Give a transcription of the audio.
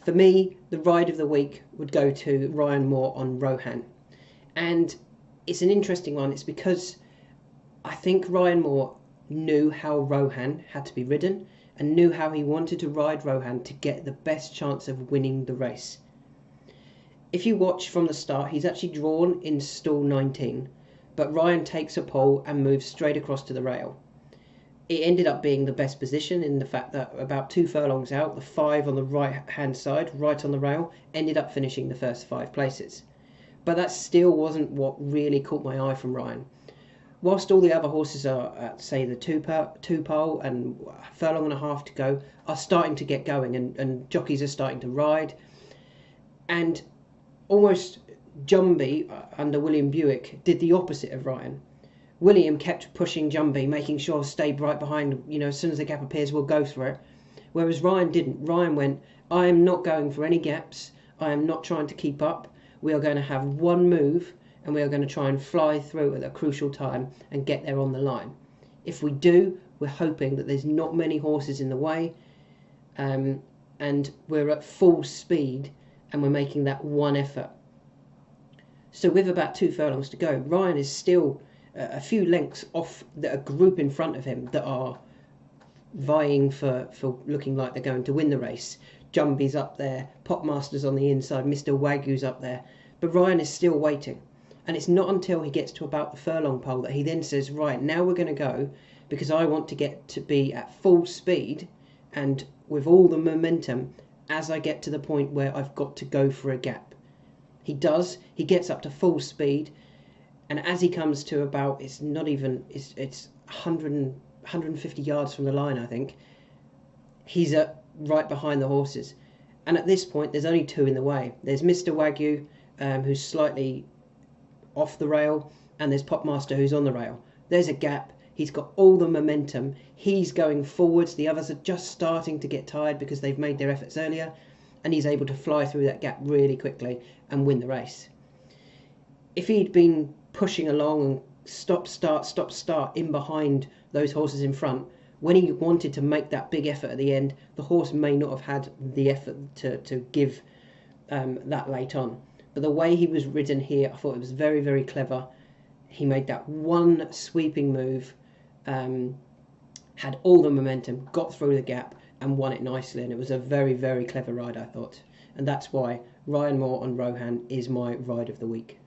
For me, the ride of the week would go to Ryan Moore on Rohan. And it's an interesting one. It's because I think Ryan Moore knew how Rohan had to be ridden and knew how he wanted to ride Rohan to get the best chance of winning the race. If you watch from the start, he's actually drawn in stall 19, but Ryan takes a pole and moves straight across to the rail. It ended up being the best position in the fact that about 2 furlongs out, the 5 on the right hand side, right on the rail, ended up finishing the first 5 places. But that still wasn't what really caught my eye from Ryan. Whilst all the other horses are at, say, the 2 pole and a furlong and a half to go, are starting to get going and jockeys are starting to ride. And almost Jumbie under William Buick did the opposite of Ryan. William kept pushing Jumbie, making sure stay right behind, as soon as the gap appears, we'll go for it. Whereas Ryan didn't. Ryan went, I am not going for any gaps. I am not trying to keep up. We are going to have one move and we are going to try and fly through at a crucial time and get there on the line. If we do, we're hoping that there's not many horses in the way, and we're at full speed and we're making that one effort. So with about 2 furlongs to go, Ryan is still a few lengths off a group in front of him that are vying for looking like they're going to win the race. Jumbie's up there, Popmaster's on the inside, Mr. Wagyu's up there, but Ryan is still waiting. And it's not until he gets to about the furlong pole that he then says, right, now we're going to go, because I want to get to be at full speed and with all the momentum as I get to the point where I've got to go for a gap. He does. He gets up to full speed, and as he comes to about, it's 150 yards from the line, I think, he's right behind the horses. And at this point, there's only 2 in the way. There's Mr. Wagyu, who's slightly off the rail, and there's Popmaster, who's on the rail. There's a gap. He's got all the momentum. He's going forwards. The others are just starting to get tired because they've made their efforts earlier, and he's able to fly through that gap really quickly and win the race. If he'd been pushing along and stop, start in behind those horses in front, when he wanted to make that big effort at the end, the horse may not have had the effort to give that late on. But the way he was ridden here, I thought it was very, very clever. He made that one sweeping move, had all the momentum, got through the gap and won it nicely. And it was a very, very clever ride, I thought. And that's why Ryan Moore on Rohan is my ride of the week.